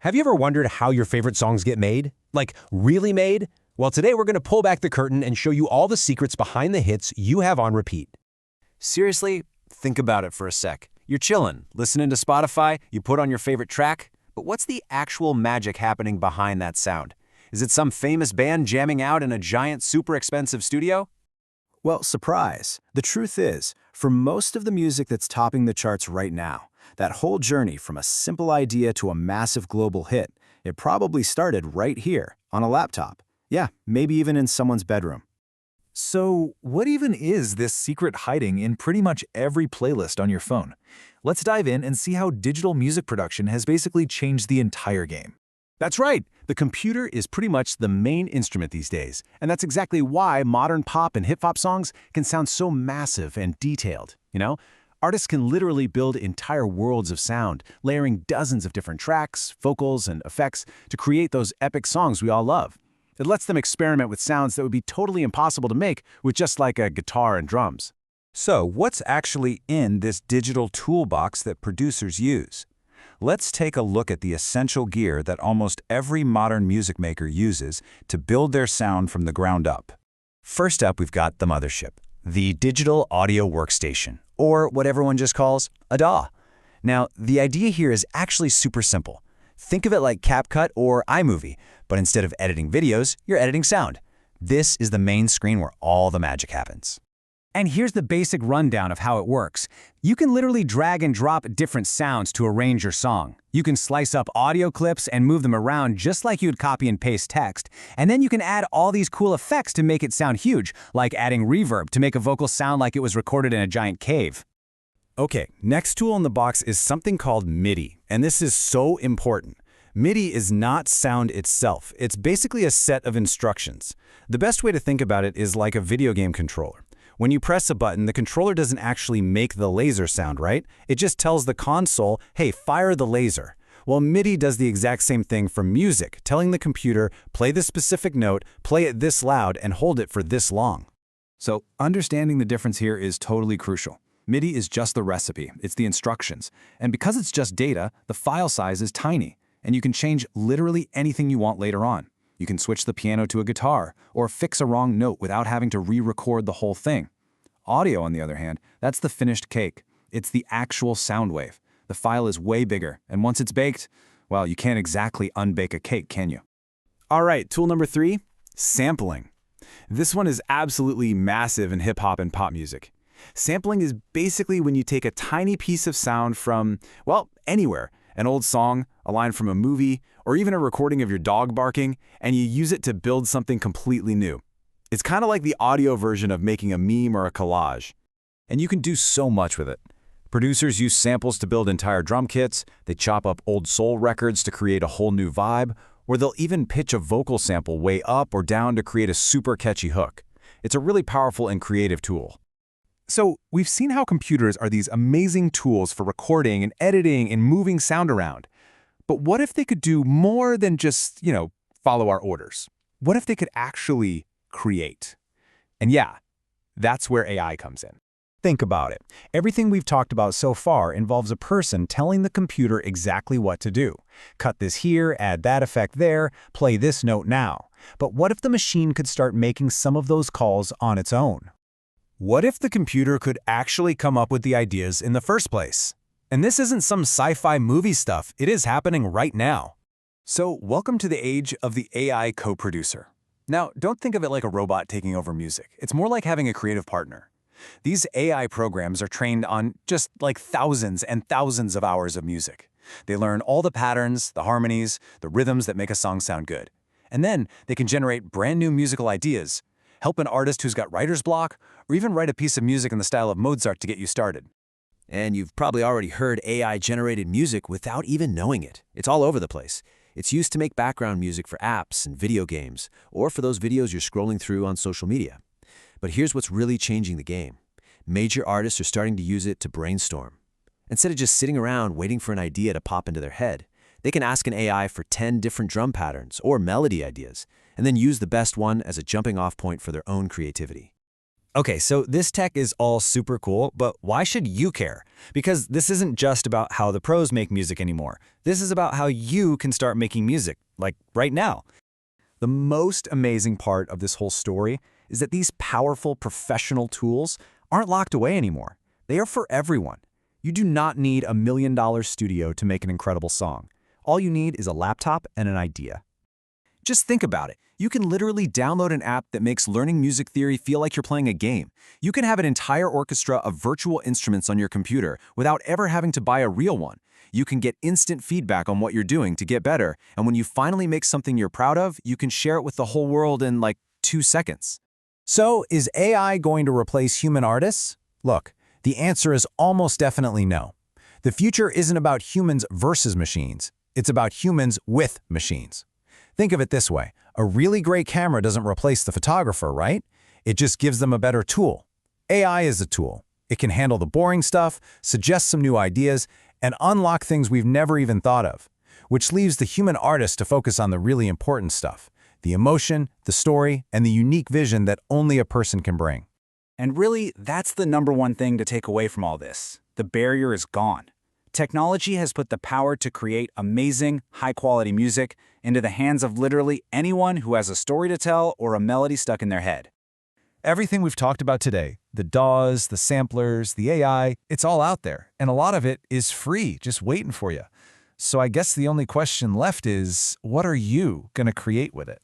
Have you ever wondered how your favorite songs get made? Like, really made? Well, today we're going to pull back the curtain and show you all the secrets behind the hits you have on repeat. Seriously, think about it for a sec. You're chilling, listening to Spotify, you put on your favorite track, but what's the actual magic happening behind that sound? Is it some famous band jamming out in a giant, super expensive studio? Well, surprise. The truth is, for most of the music that's topping the charts right now, that whole journey from a simple idea to a massive global hit, it probably started right here, on a laptop. Yeah, maybe even in someone's bedroom. So, what even is this secret hiding in pretty much every playlist on your phone? Let's dive in and see how digital music production has basically changed the entire game. That's right. The computer is pretty much the main instrument these days, and that's exactly why modern pop and hip-hop songs can sound so massive and detailed, Artists can literally build entire worlds of sound, layering dozens of different tracks, vocals, and effects to create those epic songs we all love. It lets them experiment with sounds that would be totally impossible to make with just like a guitar and drums. So, what's actually in this digital toolbox that producers use? Let's take a look at the essential gear that almost every modern music maker uses to build their sound from the ground up. First up, we've got the mothership, the digital audio workstation, or what everyone just calls a DAW. Now, the idea here is actually super simple. Think of it like CapCut or iMovie, but instead of editing videos, you're editing sound. This is the main screen where all the magic happens. And here's the basic rundown of how it works. You can literally drag and drop different sounds to arrange your song. You can slice up audio clips and move them around just like you'd copy and paste text. And then you can add all these cool effects to make it sound huge, like adding reverb to make a vocal sound like it was recorded in a giant cave. Okay, next tool in the box is something called MIDI, and this is so important. MIDI is not sound itself. It's basically a set of instructions. The best way to think about it is like a video game controller. When you press a button, the controller doesn't actually make the laser sound, right? It just tells the console, hey, fire the laser. Well, MIDI does the exact same thing for music, telling the computer, play this specific note, play it this loud, and hold it for this long. So, understanding the difference here is totally crucial. MIDI is just the recipe, it's the instructions. And because it's just data, the file size is tiny, and you can change literally anything you want later on. You can switch the piano to a guitar, or fix a wrong note without having to re-record the whole thing. Audio, on the other hand, that's the finished cake. It's the actual sound wave. The file is way bigger, and once it's baked, well, you can't exactly unbake a cake, can you? All right, tool number 3, sampling. This one is absolutely massive in hip-hop and pop music. Sampling is basically when you take a tiny piece of sound from, well, anywhere, an old song, a line from a movie, or even a recording of your dog barking, and you use it to build something completely new. It's kind of like the audio version of making a meme or a collage. And you can do so much with it. Producers use samples to build entire drum kits, they chop up old soul records to create a whole new vibe, or they'll even pitch a vocal sample way up or down to create a super catchy hook. It's a really powerful and creative tool. So, we've seen how computers are these amazing tools for recording and editing and moving sound around. But what if they could do more than just, follow our orders? What if they could actually create? And yeah, that's where AI comes in. Think about it. Everything we've talked about so far involves a person telling the computer exactly what to do. Cut this here, add that effect there, play this note now. But what if the machine could start making some of those calls on its own? What if the computer could actually come up with the ideas in the first place? And this isn't some sci-fi movie stuff, it is happening right now. So, welcome to the age of the AI co-producer. Now, don't think of it like a robot taking over music. It's more like having a creative partner. These AI programs are trained on just like thousands and thousands of hours of music. They learn all the patterns, the harmonies, the rhythms that make a song sound good. And then they can generate brand new musical ideas, help an artist who's got writer's block, or even write a piece of music in the style of Mozart to get you started. And you've probably already heard AI-generated music without even knowing it. It's all over the place. It's used to make background music for apps and video games, or for those videos you're scrolling through on social media. But here's what's really changing the game. Major artists are starting to use it to brainstorm. Instead of just sitting around waiting for an idea to pop into their head, they can ask an AI for 10 different drum patterns or melody ideas, and then use the best one as a jumping-off point for their own creativity. Okay, so this tech is all super cool, but why should you care? Because this isn't just about how the pros make music anymore. This is about how you can start making music, like right now. The most amazing part of this whole story is that these powerful professional tools aren't locked away anymore. They are for everyone. You do not need a $1 million studio to make an incredible song. All you need is a laptop and an idea. Just think about it. You can literally download an app that makes learning music theory feel like you're playing a game. You can have an entire orchestra of virtual instruments on your computer without ever having to buy a real one. You can get instant feedback on what you're doing to get better, and when you finally make something you're proud of, you can share it with the whole world in like 2 seconds. So, is AI going to replace human artists? Look, the answer is almost definitely no. The future isn't about humans versus machines. It's about humans with machines. Think of it this way. A really great camera doesn't replace the photographer, right? It just gives them a better tool. AI is a tool. It can handle the boring stuff, suggest some new ideas, and unlock things we've never even thought of, which leaves the human artist to focus on the really important stuff, the emotion, the story, and the unique vision that only a person can bring. And really, that's the #1 thing to take away from all this. The barrier is gone. Technology has put the power to create amazing, high-quality music into the hands of literally anyone who has a story to tell or a melody stuck in their head. Everything we've talked about today, the DAWs, the samplers, the AI, it's all out there, and a lot of it is free, just waiting for you. So I guess the only question left is, what are you going to create with it?